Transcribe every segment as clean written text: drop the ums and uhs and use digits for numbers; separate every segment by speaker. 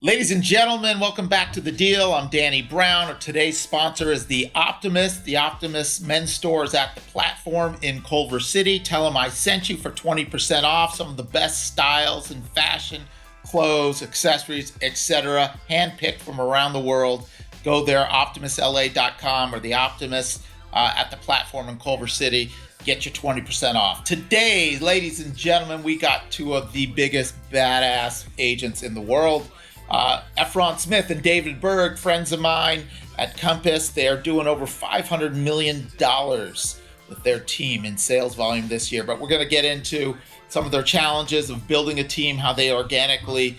Speaker 1: Ladies and gentlemen, welcome back to The Deal. I'm Danny Brown. Today's sponsor is The Optimist. The Optimist men's store is at the platform in Culver City. Tell them I sent you for 20% off some of the best styles in fashion, clothes, accessories, etc. Handpicked from around the world. Go there, optimistla.com or The Optimist at the platform in Culver City. Get your 20% off. Today, ladies and gentlemen, we got two of the biggest badass agents in the world. Smith and David Berg, friends of mine at Compass. They are doing over $500 million with their team in sales volume this year. But we're going to get into some of their challenges of building a team, how they organically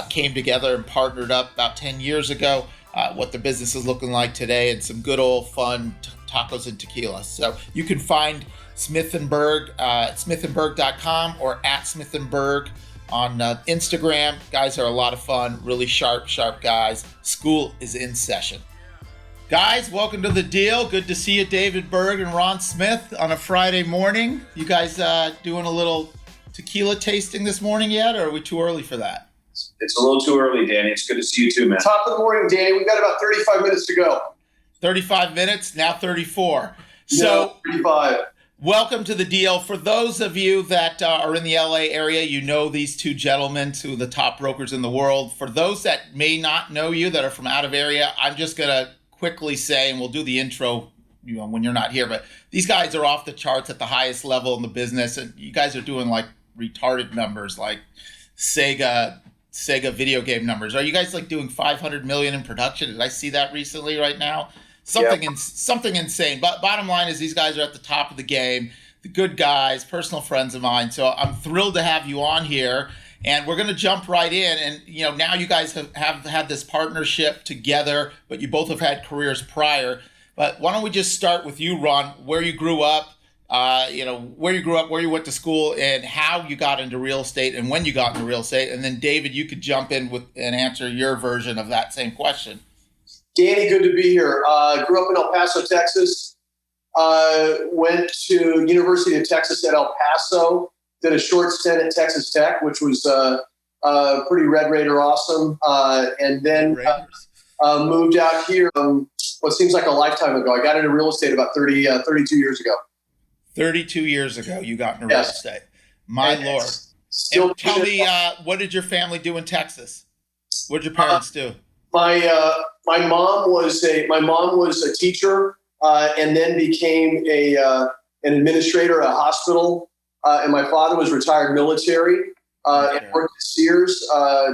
Speaker 1: came together and partnered up about 10 years ago, what their business is looking like today, and some good old fun tacos and tequila. So you can find Smith and Berg at smithandberg.com or at Smith and Berg on Instagram. Guys are a lot of fun, really sharp guys. School is in session. Guys, welcome to The Deal. Good to see you, David Berg and Ron Smith, on a Friday morning. You guys doing a little tequila tasting this morning yet, or are we too early for that?
Speaker 2: It's a little too early, Danny. It's good to see you too, man.
Speaker 3: Top of the morning, Danny. We've got about 35 minutes to go.
Speaker 1: 35 minutes, now 34. So
Speaker 3: 35.
Speaker 1: Welcome to The Deal. For those of you that are in the LA area, you know these two gentlemen, two of the top brokers in the world. For those that may not know you, that are from out of area, I'm just going to quickly say, and we'll do the intro when you're not here, but these guys are off the charts at the highest level in the business, and you guys are doing like retarded numbers, like Sega video game numbers. Are you guys like doing 500 million in production? Did I see that recently right now? Something insane. But bottom line is these guys are at the top of the game, the good guys, personal friends of mine. So I'm thrilled to have you on here, and we're going to jump right in. And now you guys have had this partnership together, but you both have had careers prior. But why don't we just start with you, Ron, where you grew up, where you went to school, and how you got into real estate and when you got into real estate. And then David, you could jump in with and answer your version of that same question.
Speaker 3: Danny, good to be here. Grew up in El Paso, Texas. Went to University of Texas at El Paso. Did a short stint at Texas Tech, which was pretty Red Raider awesome. And then moved out here what seems like a lifetime ago. I got into real estate about 32 years ago.
Speaker 1: 32 years ago, you got into real estate. My Lord.
Speaker 3: Still
Speaker 1: tell me, what did your family do in Texas? What did your parents do?
Speaker 3: My mom was a teacher, and then became an administrator at a hospital. And my father was retired military, and worked at Sears,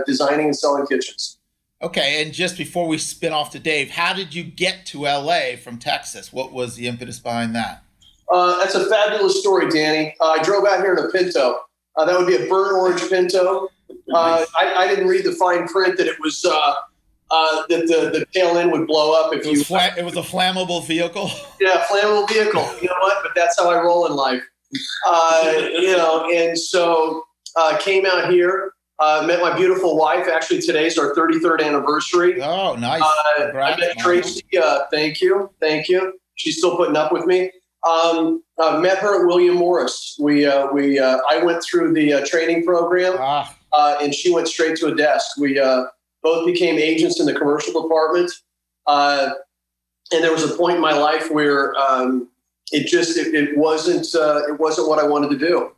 Speaker 3: designing and selling kitchens.
Speaker 1: Okay, and just before we spin off to Dave, how did you get to LA from Texas? What was the impetus behind that?
Speaker 3: That's a fabulous story, Danny. I drove out here in a Pinto. That would be a burnt orange Pinto. I didn't read the fine print that it was that the tail end would blow up if
Speaker 1: it was a flammable vehicle.
Speaker 3: Yeah, flammable vehicle. You know what? But that's how I roll in life. And so came out here, met my beautiful wife. Actually, today's our 33rd anniversary.
Speaker 1: Oh, nice.
Speaker 3: I met Tracy. Thank you. She's still putting up with me. Met her at William Morris. I went through the training program, and she went straight to a desk. We both became agents in the commercial department. And there was a point in my life where it wasn't what I wanted to do.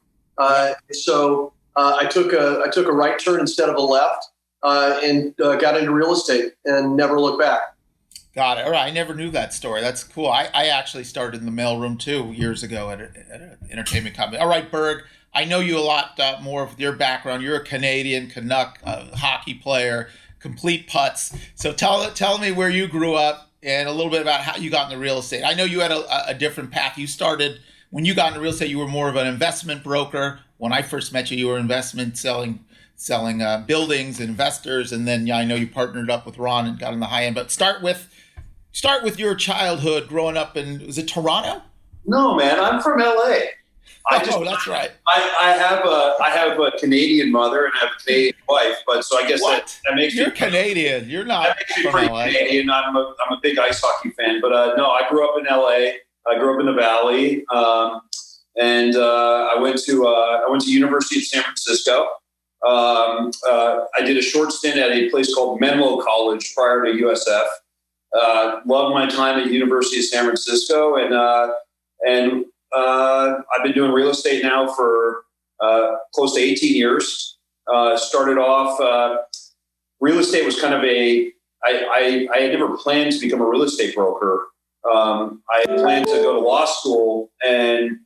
Speaker 3: So I took a right turn instead of a left, and got into real estate and never looked back.
Speaker 1: Got it. All right. I never knew that story. That's cool. I actually started in the mailroom 2 years ago at an entertainment company. All right, Berg, I know you a lot more of your background. You're a Canadian Canuck hockey player, complete putts. So tell me where you grew up and a little bit about how you got into real estate. I know you had a different path. You started, when you got into real estate, you were more of an investment broker. When I first met you, you were investment selling buildings, investors. And then I know you partnered up with Ron and got in the high end. But start with your childhood growing up in, was it Toronto?
Speaker 2: No, man, I'm from LA.
Speaker 1: That's right.
Speaker 2: I have a Canadian mother and I have a Canadian wife, but so I guess that makes
Speaker 1: You're Canadian. You're not.
Speaker 2: That makes me pretty LA. Canadian. I'm a big ice hockey fan, but no, I grew up in LA. I grew up in the Valley, and I went to University of San Francisco. I did a short stint at a place called Menlo College prior to USF. Loved my time at University of San Francisco, and I've been doing real estate now for close to 18 years. Started off, real estate was kind of I had never planned to become a real estate broker. I had planned to go to law school and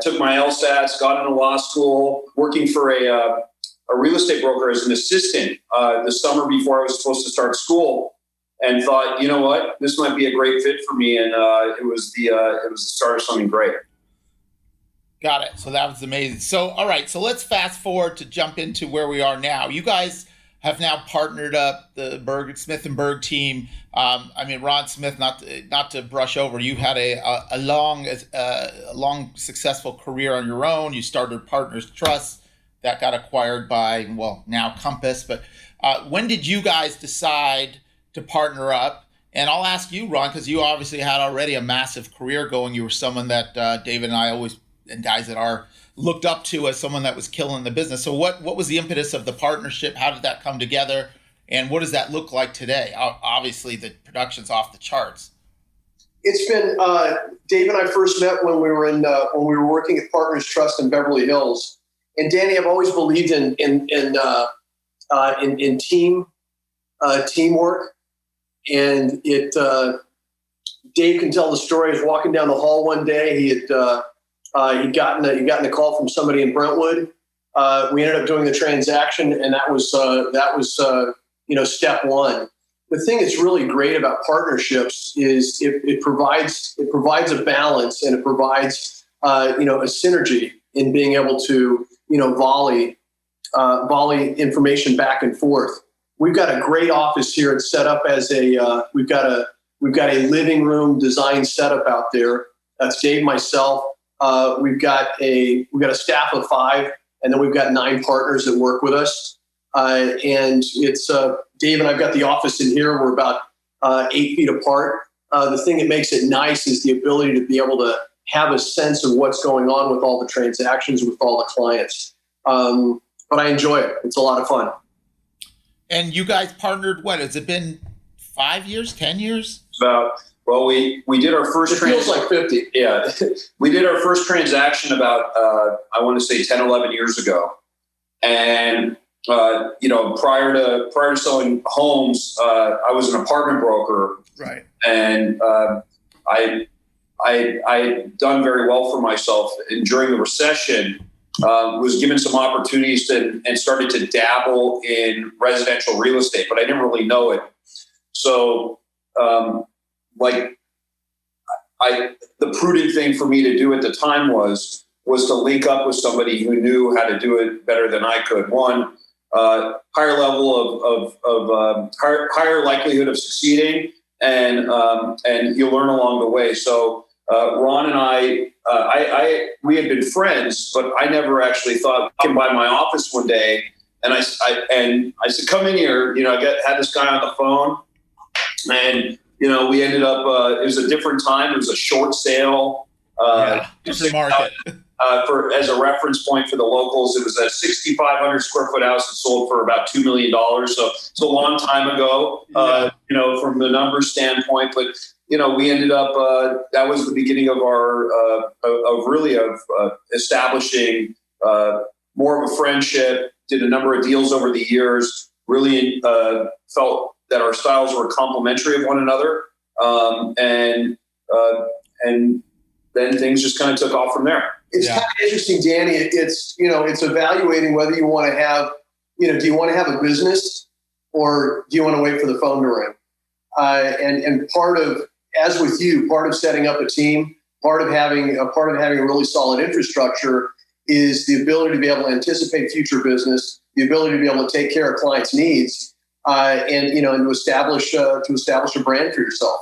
Speaker 2: took my LSATs, got into law school, working for a real estate broker as an assistant the summer before I was supposed to start school, and thought, you know what, this might be a great fit for me, and it was the start of something great.
Speaker 1: Got it. So that was amazing. So all right, so let's fast forward to jump into where we are now. You guys have now partnered up the Smith and Berg team. Ron Smith, not to brush over, you had a long successful career on your own. You started Partners Trust that got acquired by, now Compass. But when did you guys decide to partner up? And I'll ask you, Ron, because you obviously had already a massive career going. You were someone that David and I always, and guys that are looked up to as someone that was killing the business. So what was the impetus of the partnership? How did that come together? And what does that look like today? Obviously, the production's off the charts.
Speaker 3: It's been Dave and I first met when we were working at Partners Trust in Beverly Hills. And Danny, I've always believed in teamwork. And Dave can tell the story. He was walking down the hall one day. He'd gotten a call from somebody in Brentwood. We ended up doing the transaction, and that was step one. The thing that's really great about partnerships is it provides a balance, and it provides a synergy in being able to volley information back and forth. We've got a great office here. It's set up as we've got a living room design setup out there. That's Dave, myself. We've got a staff of 5, and then we've got 9 partners that work with us. And it's Dave and I've got the office in here. We're about 8 feet apart. The thing that makes it nice is the ability to be able to have a sense of what's going on with all the transactions, with all the clients. But I enjoy it. It's a lot of fun.
Speaker 1: And you guys partnered, what, has it been 5 years, 10 years?
Speaker 2: Well, we did our first.
Speaker 3: It feels like 50.
Speaker 2: Yeah, we did our first transaction about I want to say 10, 11 years ago, and prior to selling homes, I was an apartment broker,
Speaker 1: right?
Speaker 2: And I had done very well for myself, and during the recession, was given some opportunities and started to dabble in residential real estate, but I didn't really know it, so. The prudent thing for me to do at the time was to link up with somebody who knew how to do it better than I could. One, higher level of higher likelihood of succeeding, and you'll learn along the way. So Ron and I we had been friends, but I never actually thought I came by my office one day, and I said, "Come in here." I had this guy on the phone, and. We ended up, it was a different time. It was a short sale.
Speaker 1: Different market.
Speaker 2: As a reference point for the locals, it was a 6,500 square foot house that sold for about $2 million. So it's a long time ago, from the numbers standpoint. But, we ended up, that was the beginning of our, of establishing more of a friendship, did a number of deals over the years, really felt that our styles were complementary of one another, and then things just kind of took off from there.
Speaker 3: It's kind of interesting, Danny. It's evaluating whether you want to have, do you want to have a business or do you want to wait for the phone to ring? And part of, as with you, part of setting up a team, part of having a really solid infrastructure is the ability to be able to anticipate future business, the ability to be able to take care of clients' needs. And to establish a brand for yourself.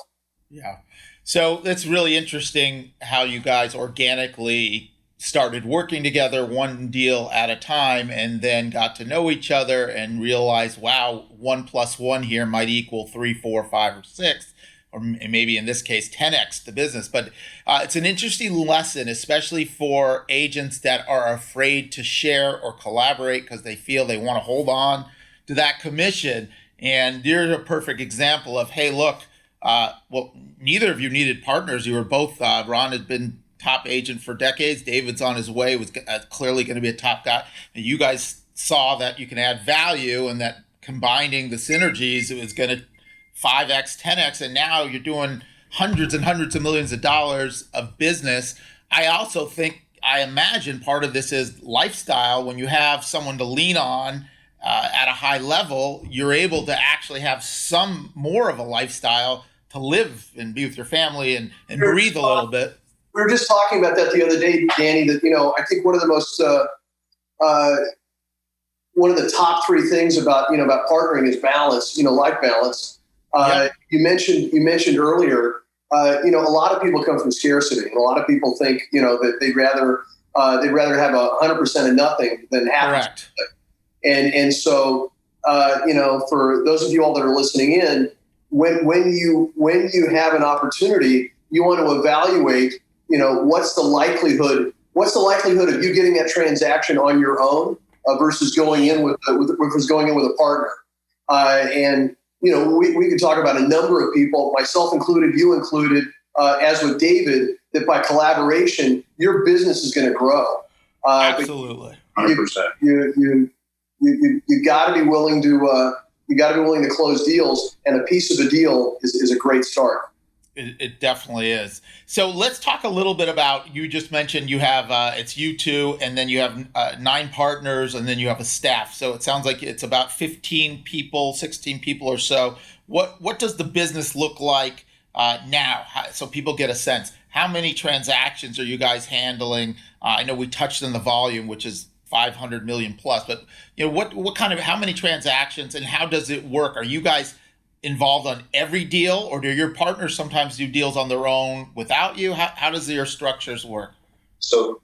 Speaker 1: Yeah. So that's really interesting how you guys organically started working together, one deal at a time, and then got to know each other and realized, wow, 1 + 1 here might equal 3, 4, 5, or 6. or maybe in this case 10x the business. But it's an interesting lesson, especially for agents that are afraid to share or collaborate because they feel they want to hold on to that commission. And you're a perfect example of, hey, look, well, neither of you needed partners. You were both, Ron had been top agent for decades. David's on his way, was clearly going to be a top guy. And you guys saw that you can add value and that combining the synergies, it was going to 5x, 10x, and now you're doing hundreds and hundreds of millions of dollars of business. I also think, I imagine part of this is lifestyle. When you have someone to lean on at a high level, you're able to actually have some more of a lifestyle to live and be with your family and breathe a little bit.
Speaker 3: We were just talking about that the other day, Danny, that, I think one of the most, one of the top three things about partnering is balance, life balance. You mentioned earlier, a lot of people come from scarcity, and a lot of people think, that they'd rather have 100% of nothing than half.
Speaker 1: Correct.
Speaker 3: And so, for those of you all that are listening in, when you have an opportunity, you want to evaluate, what's the likelihood of you getting that transaction on your own versus going in with a partner. And we could talk about a number of people, myself included, you included, as with David, that by collaboration, your business is going to grow.
Speaker 1: Absolutely,
Speaker 2: 100%.
Speaker 3: You got to be willing to close deals, and a piece of a deal is a great start.
Speaker 1: It definitely is. So let's talk a little bit about, you just mentioned you have, it's you two, and then you have 9 partners, and then you have a staff. So it sounds like it's about 15 people, 16 people or so. What does the business look like now? So people get a sense. How many transactions are you guys handling? I know we touched on the volume, which is 500 million plus, but what kind of, how many transactions and how does it work? Are you guys involved on every deal, or do your partners sometimes do deals on their own without you? How does your structures work?
Speaker 2: So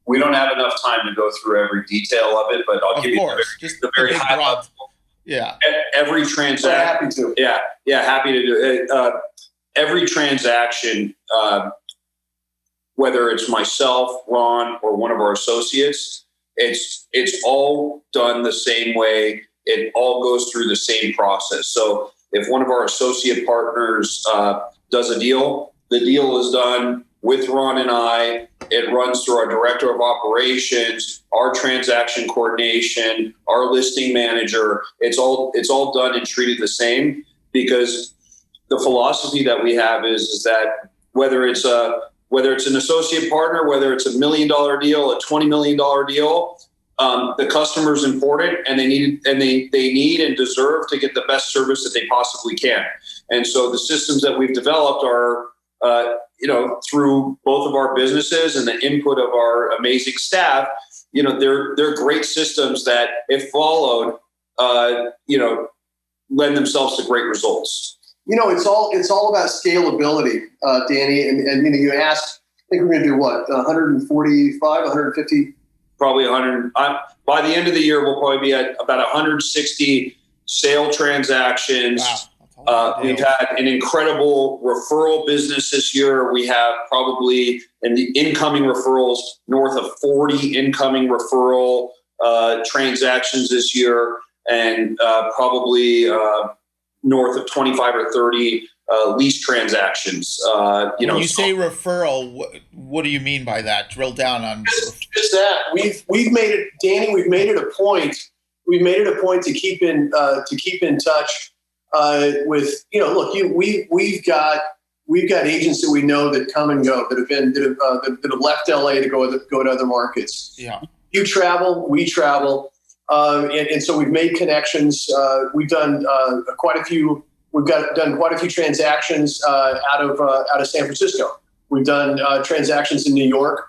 Speaker 2: we don't have enough time to go through every detail of it, but I'll give you the very high level.
Speaker 1: Yeah.
Speaker 2: Every transaction.
Speaker 3: Happy to.
Speaker 2: Yeah. Happy to do it. Every transaction, whether it's myself, Ron, or one of our associates, it's all done the same way. It all goes through the same process. So if one of our associate partners does a deal, the deal is done with Ron and I. It runs through our director of operations, our transaction coordination, our listing manager. It's all done and treated the same, because the philosophy that we have is that whether it's an associate partner, whether it's $1 million deal, a $20 million deal, the customer is important, and they need and deserve to get the best service that they possibly can. And so the systems that we've developed are, through both of our businesses and the input of our amazing staff, they're great systems that, if followed, lend themselves to great results.
Speaker 3: It's all about scalability, Danny. And you asked, I think we're going to do what, 145, 150.
Speaker 2: Probably 100. By the end of the year, we'll probably be at about 160 sale transactions. Wow. We've had an incredible referral business this year. We have probably, in the incoming referrals, north of 40 incoming referral transactions this year, and probably north of 25 or 30 lease transactions.
Speaker 3: When
Speaker 1: you say referral, what do you mean by that? Drill down on
Speaker 3: just that. We've made it, Danny. We've made it a point. We've made it a point to keep in touch with. We've got agents that we know that come and go, that have left LA to go to other markets.
Speaker 1: Yeah.
Speaker 3: You travel, we travel, and so we've made connections. We've done quite a few. We've done quite a few transactions out of San Francisco. We've done transactions in New York.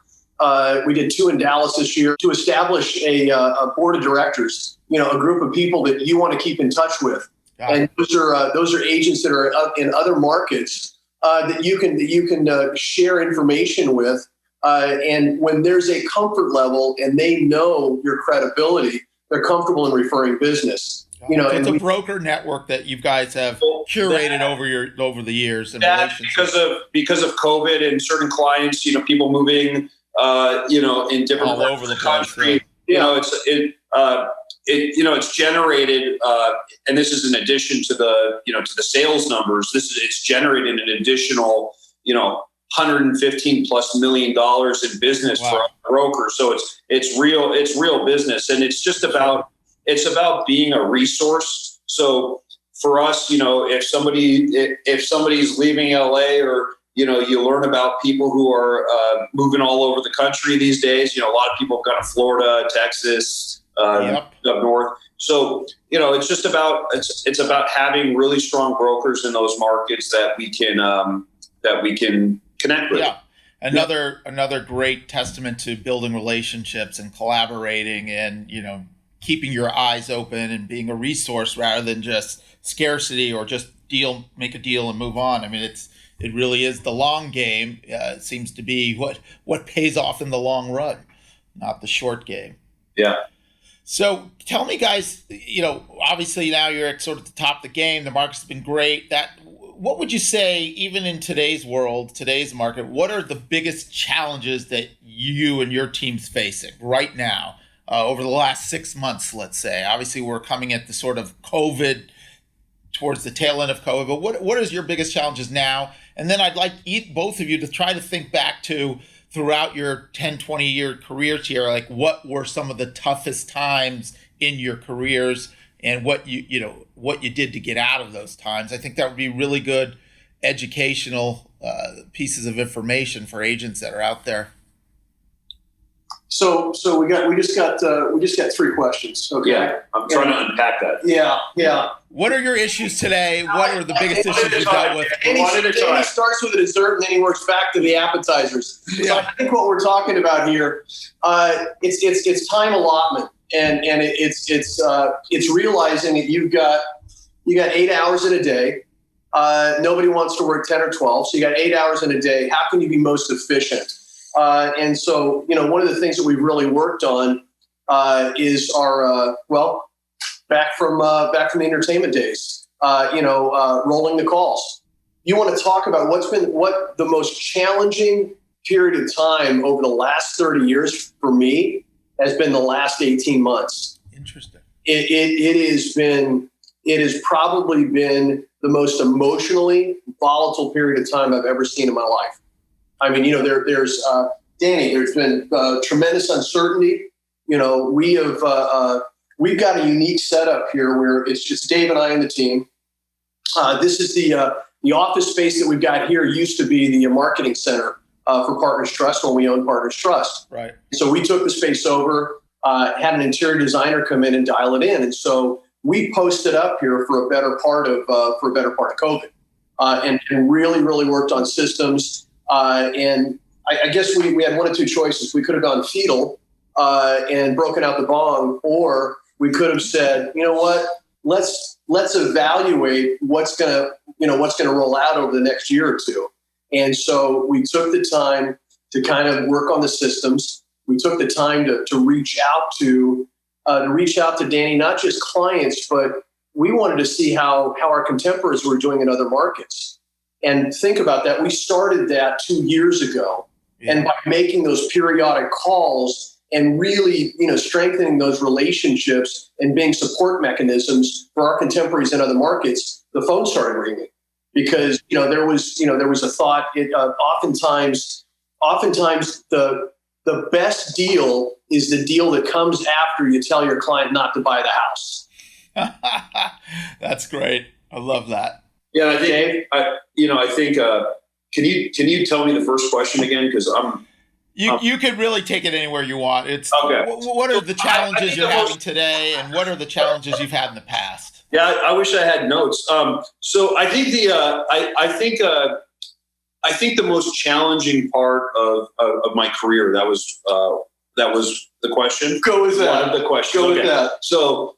Speaker 3: We did 2 in Dallas this year to establish a board of directors. A group of people that you want to keep in touch with, and those are agents that are in other markets that you can share information with. And when there's a comfort level and they know your credibility, they're comfortable in referring business.
Speaker 1: So it's a broker network that you guys have curated over the years and relationships.
Speaker 2: Because of COVID and certain clients, people moving, in different
Speaker 1: all over the country.
Speaker 2: It's generated, and this is in addition to the sales numbers. It's generated an additional, $115 plus million in business for a broker. So it's real business, and it's just about being a resource. So for us, if somebody's leaving LA, or you learn about people who are moving all over the country these days. A lot of people have gone to Florida, Texas, up north. So it's just about it's about having really strong brokers in those markets that we can connect with.
Speaker 1: Yeah. Another great testament to building relationships and collaborating and, keeping your eyes open and being a resource rather than just scarcity or just make a deal and move on. I mean, it really is the long game. It seems to be what pays off in the long run, not the short game.
Speaker 2: Yeah.
Speaker 1: So tell me, guys, obviously now you're at sort of the top of the game. The market's been great. What would you say, even in today's world, today's market, what are the biggest challenges that you and your team's facing right now over the last 6 months, let's say? Obviously, we're coming at the sort of COVID, towards the tail end of COVID, but what is your biggest challenges now? And then I'd like both of you to try to think back to throughout your 10, 20-year careers here, like what were some of the toughest times in your careers and what you did to get out of those times. I think that would be really good educational pieces of information for agents that are out there.
Speaker 3: So we just got 3 questions. Okay.
Speaker 2: Yeah, I'm trying to unpack that.
Speaker 3: Yeah.
Speaker 1: What are your issues today? What are the biggest issues you dealt with?
Speaker 3: He starts with a dessert and then he works back to the appetizers. Yeah. So I think what we're talking about here, it's time allotment, and it's realizing that you got 8 hours in a day. Nobody wants to work 10 or 12, so you got 8 hours in a day. How can you be most efficient? And so, one of the things that we've really worked on is our back from the entertainment days. Rolling the calls. You want to talk about what the most challenging period of time over the last 30 years for me has been the last 18 months.
Speaker 1: Interesting.
Speaker 3: It has probably been the most emotionally volatile period of time I've ever seen in my life. I mean, there's Danny, there's been tremendous uncertainty. We've got a unique setup here where it's just Dave and I and the team. This is the office space that we've got here used to be the marketing center for Partners Trust when we owned Partners Trust.
Speaker 1: Right. So
Speaker 3: we took the space over, had an interior designer come in and dial it in, and so we posted up here for a better part of COVID, and really worked on systems. And I guess we had one of 2 choices. We could have gone fetal and broken out the bong, or we could have said, you know what, let's evaluate what's gonna roll out over the next year or 2. And so we took the time to kind of work on the systems. We took the time to reach out to Danny, not just clients, but we wanted to see how our contemporaries were doing in other markets. And think about that. We started that 2 years ago. Yeah. And by making those periodic calls and really, strengthening those relationships and being support mechanisms for our contemporaries in other markets, the phone started ringing because, there was a thought. Oftentimes the best deal is the deal that comes after you tell your client not to buy the house.
Speaker 1: That's great. I love that.
Speaker 2: Yeah, I think. Can you tell me the first question again? Because
Speaker 1: you could really take it anywhere you want. It's okay. What are the challenges you're having today, and what are the challenges you've had in the past?
Speaker 2: Yeah, I wish I had notes. So I think I think the most challenging part of my career that was the question.
Speaker 3: Go with that.
Speaker 2: One of the questions.
Speaker 3: Go with that.
Speaker 2: So.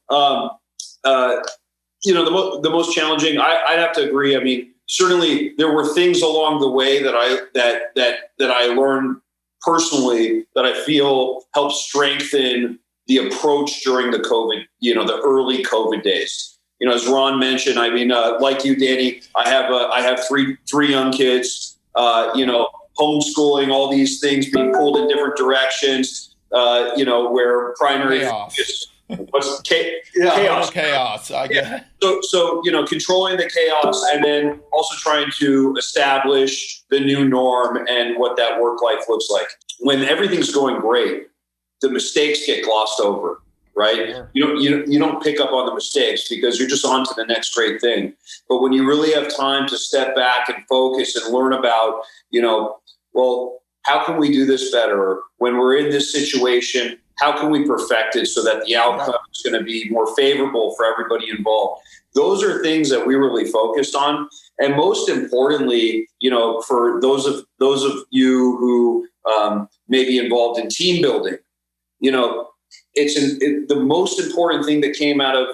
Speaker 2: The most challenging, I'd have to agree. I mean, certainly there were things along the way that I learned personally that I feel helped strengthen, the approach during the COVID, the early COVID days. As Ron mentioned, I mean, like you, Danny, I have three young kids, homeschooling, all these things being pulled in different directions, where primary
Speaker 1: chaos.
Speaker 2: What's
Speaker 1: chaos? Chaos. I get
Speaker 2: it. So controlling the chaos, and then also trying to establish the new norm and what that work life looks like. When everything's going great, the mistakes get glossed over, right?
Speaker 1: Sure.
Speaker 2: You don't pick up on the mistakes because you're just on to the next great thing. But when you really have time to step back and focus and learn about, how can we do this better? When we're in this situation, how can we perfect it so that the outcome is going to be more favorable for everybody involved? Those are things that we really focused on. And most importantly, for those of you who may be involved in team building, the most important thing that came out of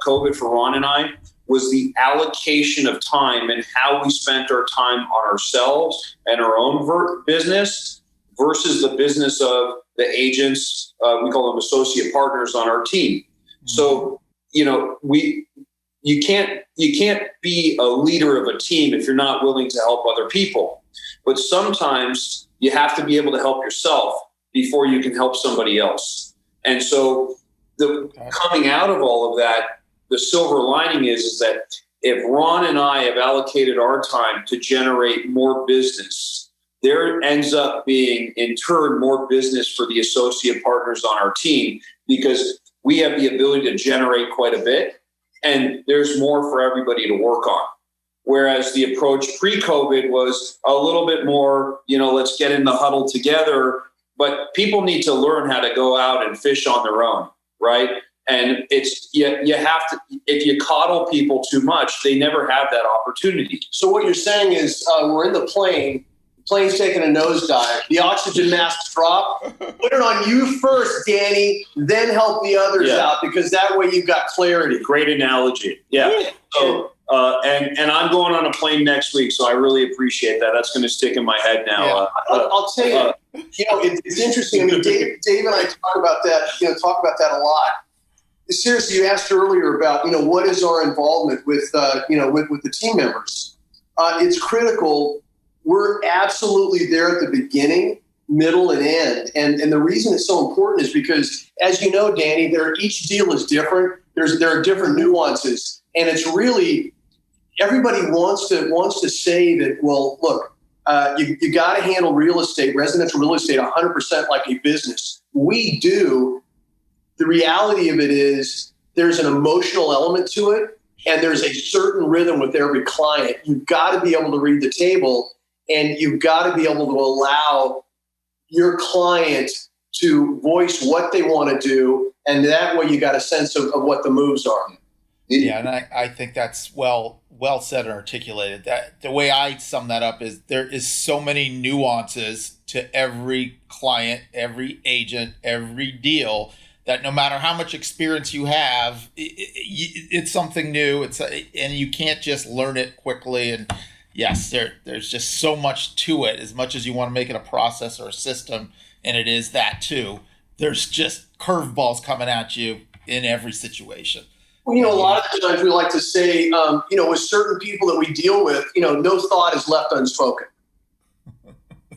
Speaker 2: COVID for Ron and I was the allocation of time and how we spent our time on ourselves and our own business versus the business of the agents. We call them associate partners on our team. Mm-hmm. So, you can't be a leader of a team if you're not willing to help other people. But sometimes you have to be able to help yourself before you can help somebody else. And so coming out of all of that, the silver lining is that if Ron and I have allocated our time to generate more business, there ends up being, in turn, more business for the associate partners on our team because we have the ability to generate quite a bit, and there's more for everybody to work on. Whereas the approach pre-COVID was a little bit more, let's get in the huddle together, but people need to learn how to go out and fish on their own, right? And it's you have to, if you coddle people too much, they never have that opportunity.
Speaker 3: So what you're saying is we're in the plane's taking a nosedive, the oxygen masks drop, put it on you first, Danny, then help the others out, because that way you've got clarity.
Speaker 2: Great analogy. Yeah. So, and I'm going on a plane next week, so I really appreciate that. That's going to stick in my head now.
Speaker 3: Yeah. I'll tell you, it's interesting. I mean, Dave and I talk about that a lot. Seriously, you asked earlier about, what is our involvement with the team members? It's critical. We're absolutely there at the beginning, middle, and end. And the reason it's so important is because, as you know, Danny, each deal is different. There are different nuances. And it's really, everybody wants to say that, well, look, you got to handle residential real estate 100% like a business. We do. The reality of it is there's an emotional element to it, and there's a certain rhythm with every client. You've got to be able to read the table, and you've got to be able to allow your client to voice what they want to do, and that way you got a sense of what the moves are.
Speaker 1: Yeah, and I think that's well said and articulated. That the way I sum that up is there is so many nuances to every client, every agent, every deal, that no matter how much experience you have, it's something new. And you can't just learn it quickly. And yes, there's just so much to it. As much as you want to make it a process or a system, and it is that too, there's just curveballs coming at you in every situation.
Speaker 3: Well, a lot of times we like to say, with certain people that we deal with, no thought is left unspoken.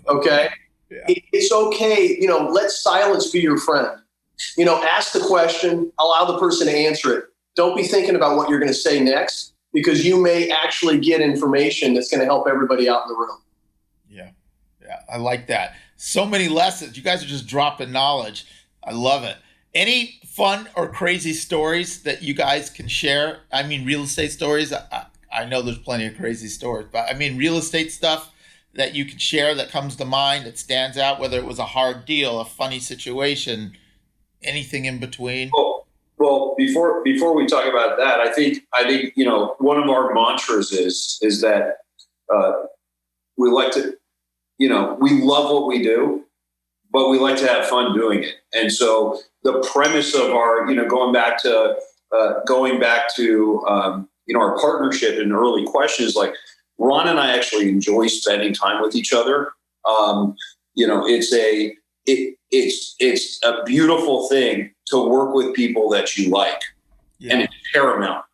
Speaker 3: Okay? Yeah. It's okay. Let silence be your friend. Ask the question, allow the person to answer it. Don't be thinking about what you're going to say next, because you may actually get information that's going to help everybody out in the room.
Speaker 1: Yeah. I like that. So many lessons. You guys are just dropping knowledge. I love it. Any fun or crazy stories that you guys can share? I mean, real estate stories. I know there's plenty of crazy stories, but I mean, real estate stuff that you can share that comes to mind, that stands out, whether it was a hard deal, a funny situation, anything in between.
Speaker 2: Well, before we talk about that, I think one of our mantras is that we like to, we love what we do, but we like to have fun doing it. And so the premise of our, going back to our partnership and early questions, like Ron and I actually enjoy spending time with each other. It's a beautiful thing to work with people that you like. Yeah. And it's paramount.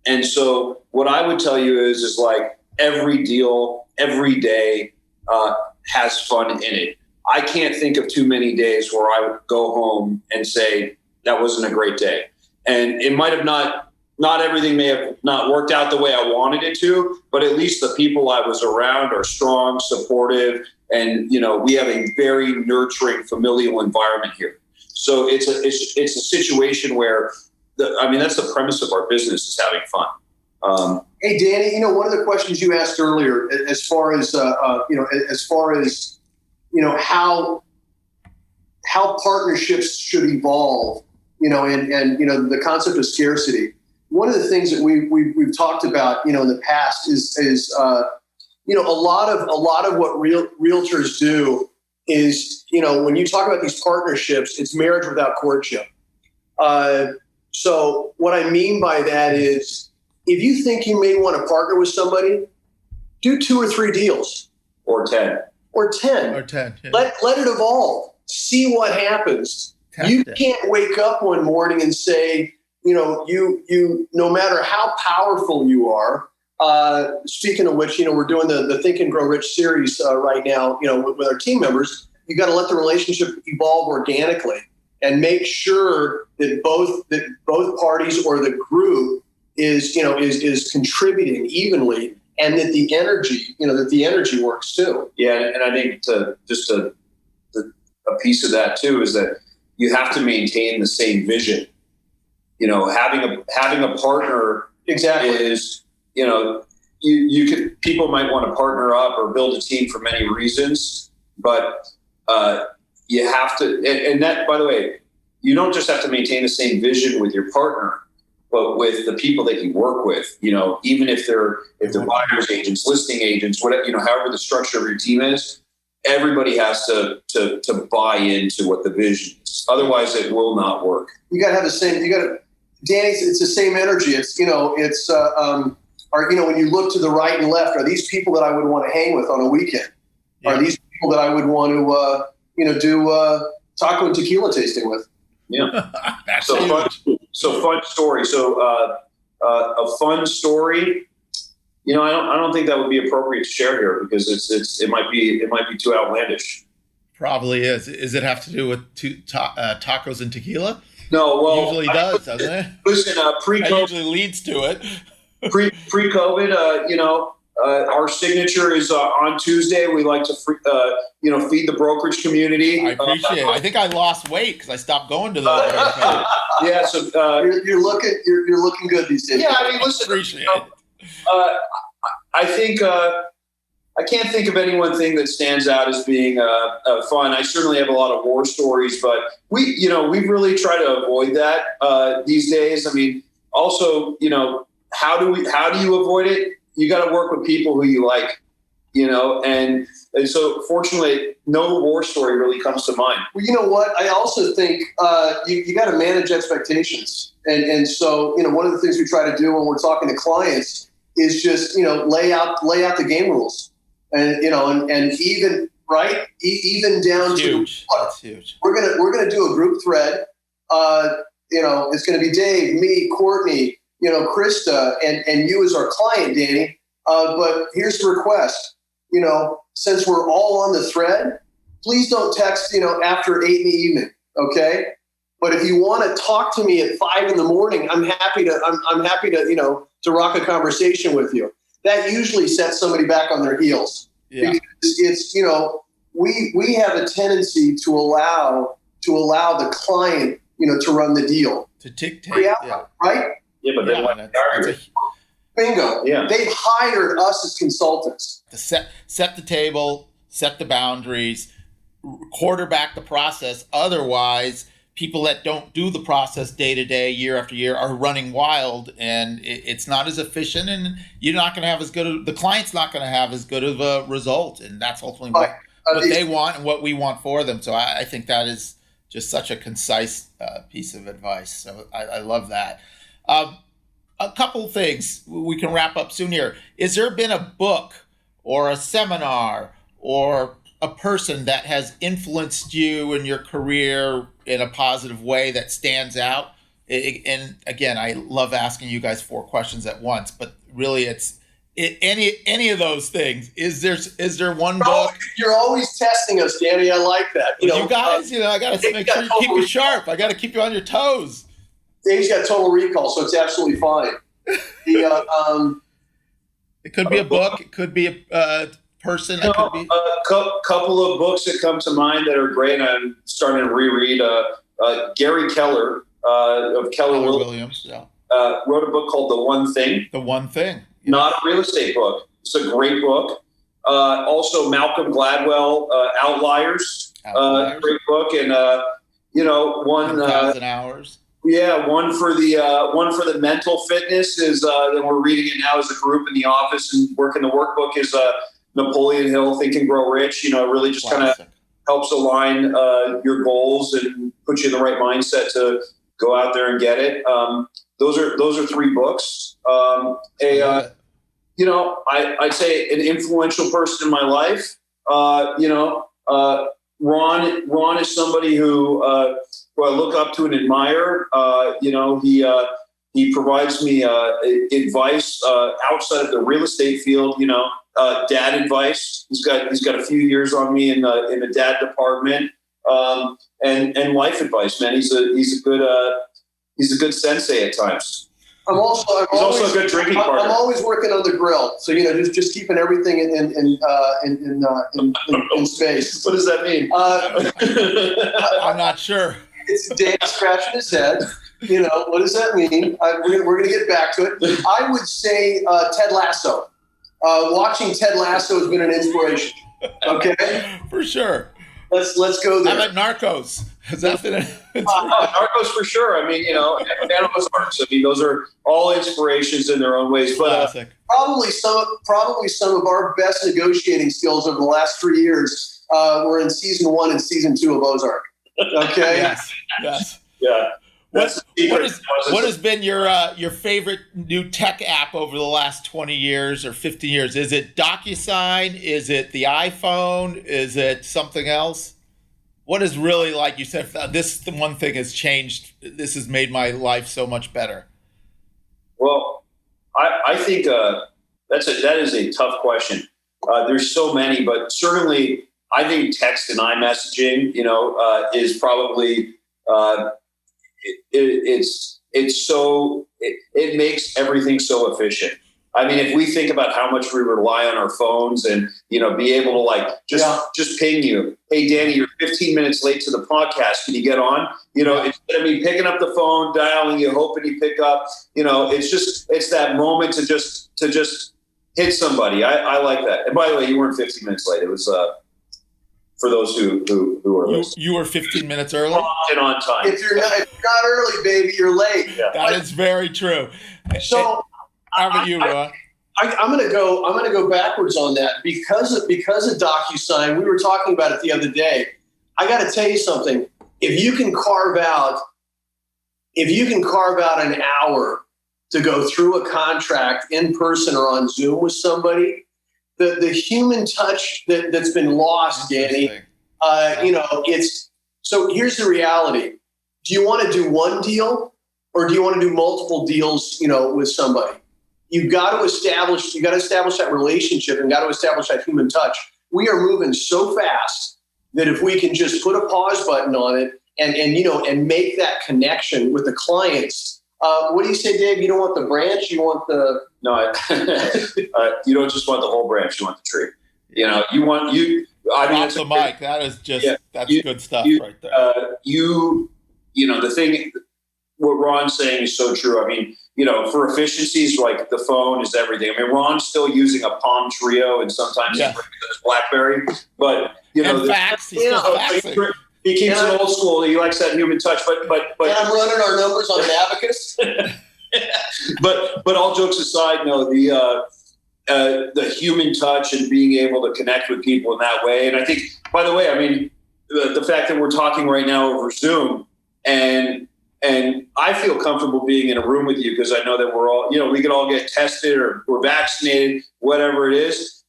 Speaker 2: And so what I would tell you is like every deal, every day has fun in it. I can't think of too many days where I would go home and say, that wasn't a great day. And it might have not everything may have not worked out the way I wanted it to, but at least the people I was around are strong, supportive, and we have a very nurturing familial environment here. So it's a situation where that's the premise of our business, is having fun.
Speaker 3: Hey, Danny, one of the questions you asked earlier, as far as how partnerships should evolve, and the concept of scarcity. One of the things that we've talked about, in the past is a lot of what realtors do is, when you talk about these partnerships, it's marriage without courtship. So what I mean by that is, if you think you may want to partner with somebody, do 2 or 3 deals.
Speaker 2: Or 10.
Speaker 3: Yeah. Let it evolve. See what happens. You can't wake up one morning and say, you no matter how powerful you are. Speaking of which, we're doing the Think and Grow Rich series right now, with our team members. You got to let the relationship evolve organically and make sure that both parties or the group is contributing evenly, and that the energy works too.
Speaker 2: Yeah, and I think a piece of that too is that you have to maintain the same vision. Having a partner
Speaker 3: exactly
Speaker 2: is, people might want to partner up or build a team for many reasons, but you have to, and that, by the way, you don't just have to maintain the same vision with your partner, but with the people that you work with, even if they're buyers agents, listing agents, whatever, however the structure of your team is, everybody has to buy into what the vision is. Otherwise it will not work.
Speaker 3: You got to have the same, Danny, it's the same energy. It's, when you look to the right and left, are these people that I would want to hang with on a weekend? Yeah. Are these people that I would want to, do taco and tequila tasting with?
Speaker 2: Yeah. So fun story. So a fun story. I don't think that would be appropriate to share here because it might be too outlandish.
Speaker 1: Probably is. Does it have to do with tacos and tequila?
Speaker 2: No, well,
Speaker 1: it usually does, doesn't it?
Speaker 2: Listen, pre-COVID,
Speaker 1: that usually leads to it.
Speaker 2: Pre-COVID, our signature is on Tuesday. We like to, feed the brokerage community.
Speaker 1: I appreciate it. I think I lost weight because I stopped going to those.
Speaker 2: Yeah, so
Speaker 3: you're looking good these days.
Speaker 2: Yeah, I mean, listen,
Speaker 1: appreciate it.
Speaker 2: I think I can't think of any one thing that stands out as being fun. I certainly have a lot of war stories, but we really try to avoid that these days. I mean, also, how do you avoid it? You got to work with people who you like, and so fortunately, no war story really comes to mind.
Speaker 3: Well, you know what? I also think you got to manage expectations, and so one of the things we try to do when we're talking to clients is just lay out the game rules, and and even down
Speaker 1: That's
Speaker 3: to
Speaker 1: huge. That's huge.
Speaker 3: We're gonna do a group thread. It's gonna be Dave, me, Courtney, Krista, and you as our client, Danny. But here's the request. Since we're all on the thread, please don't text, after 8 in the evening. Okay. But if you want to talk to me at 5 in the morning, I'm happy to, to rock a conversation with you. That usually sets somebody back on their heels.
Speaker 1: Yeah.
Speaker 3: Because it's, we have a tendency to allow the client, to run the deal.
Speaker 1: To dictate.
Speaker 3: Yeah. Right?
Speaker 2: Yeah, but then
Speaker 3: bingo.
Speaker 2: Yeah.
Speaker 3: They've hired us as consultants.
Speaker 1: To set the table, set the boundaries, quarterback the process. Otherwise, people that don't do the process day to day, year after year, are running wild, and it's not as efficient, and you're not going to have the client's not going to have as good of a result, and that's ultimately what they want and what we want for them. So I think that is just such a concise piece of advice. So I love that. A couple things we can wrap up soon here. Is there been a book or a seminar or a person that has influenced you in your career in a positive way that stands out? And again, I love asking you guys 4 questions at once, but really any of those things. Is there one book?
Speaker 3: You're always testing us, Danny. I like that.
Speaker 1: You guys, I got to make sure you keep you sharp. I got to keep you on your toes.
Speaker 3: Dave's got total recall, so it's absolutely fine.
Speaker 1: It could be a book. It could be a person. It could be
Speaker 2: a couple of books that come to mind that are great. I'm starting to reread. Gary Keller of Keller Williams wrote a book called The One Thing.
Speaker 1: The One Thing.
Speaker 2: Yeah. Not a real estate book. It's a great book. Also, Malcolm Gladwell, Outliers. Great book. And,
Speaker 1: 1,000 hours.
Speaker 2: Yeah, one for the mental fitness is that we're reading it now as a group in the office and working the workbook is Napoleon Hill, Think and Grow Rich. It really just kind of helps align your goals and put you in the right mindset to go out there and get it. Those are 3 books. I'd say an influential person in my life. Ron is somebody who I look up to and admire. He provides me advice outside of the real estate field. Dad advice. He's got a few years on me in the dad department, and life advice. Man, he's a good sensei at times. He's also a good drinking partner.
Speaker 3: I'm always working on the grill, so just keeping everything in space.
Speaker 2: What does that mean?
Speaker 1: I'm not sure.
Speaker 3: It's Dave scratching his head. What does that mean? We're going to get back to it. I would say Ted Lasso. Watching Ted Lasso has been an inspiration. Okay,
Speaker 1: for sure.
Speaker 3: Let's go there.
Speaker 1: How about Narcos? Has that been
Speaker 2: Narcos for sure. Animal Arts. Those are all inspirations in their own ways. But
Speaker 3: probably some of our best negotiating skills over the last 3 years were in season 1 and season 2 of Ozark. Okay.
Speaker 1: Yes.
Speaker 2: Yeah.
Speaker 1: What has been your favorite new tech app over the last 20 years or 15 years? Is it DocuSign? Is it the iPhone? Is it something else? What is really, like you said, this one thing has changed. This has made my life so much better.
Speaker 2: Well, I think that is a tough question. There's so many, but certainly I think text and iMessaging, is probably it makes everything so efficient. If we think about how much we rely on our phones and, be able to just ping you, hey, Danny, you're 15 minutes late to the podcast. Can you get on? Instead of me picking up the phone, dialing you, hoping you pick up, it's that moment to just hit somebody. I like that. And by the way, you weren't 15 minutes late. It was, for those who are listening. You
Speaker 1: were 15 minutes early?
Speaker 2: And on time.
Speaker 3: If you're not early, baby, you're late.
Speaker 1: Yeah. That is very true.
Speaker 3: So
Speaker 1: how about you, Ron?
Speaker 3: I'm gonna go backwards on that because of DocuSign. We were talking about it the other day. I got to tell you something. If you can carve out an hour to go through a contract in person or on Zoom with somebody, the human touch that's been lost, Danny. So here's the reality. Do you want to do one deal or do you want to do multiple deals, with somebody? You've got to establish that relationship and got to establish that human touch. We are moving so fast that if we can just put a pause button on it and make that connection with the clients. What do you say, Dave? You don't want the branch, you want the...
Speaker 2: No, you don't just want the whole branch, you want the tree. You want...
Speaker 1: Drop the mic. That is just... that's good stuff right there.
Speaker 2: The thing... What Ron's saying is so true. For efficiencies, like the phone is everything. Ron's still using a Palm Trio and sometimes he brings his BlackBerry, but
Speaker 1: fax. He's still faxing.
Speaker 2: He keeps it old school. He likes that human touch, but
Speaker 3: and I'm running our numbers on Abacus.
Speaker 2: but all jokes aside, the human touch and being able to connect with people in that way. And I think, by the way, the fact that we're talking right now over Zoom and I feel comfortable being in a room with you because I know that we're all, we could all get tested or we're vaccinated, whatever it is.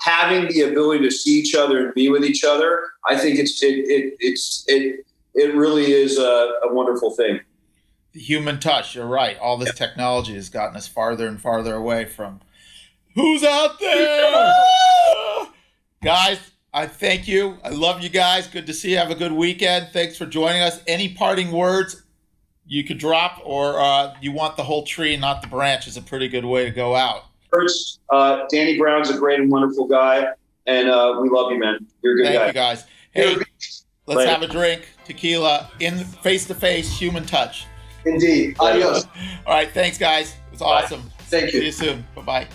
Speaker 2: Having the ability to see each other and be with each other, I think it really is a wonderful thing.
Speaker 1: The human touch. You're right. All this technology has gotten us farther and farther away from who's out there. Guys, I thank you. I love you guys. Good to see you. Have a good weekend. Thanks for joining us. Any parting words you could drop, or you want the whole tree, not the branch, is a pretty good way to go out.
Speaker 2: First, Danny Brown's a great and wonderful guy, and we love you, man. You're a good guy.
Speaker 1: Thank you, guys. Hey, let's have a drink. Tequila, in face-to-face, human touch.
Speaker 3: Indeed. Adios.
Speaker 1: All right, thanks, guys. It was awesome.
Speaker 3: Thank you.
Speaker 1: See you soon. Bye-bye.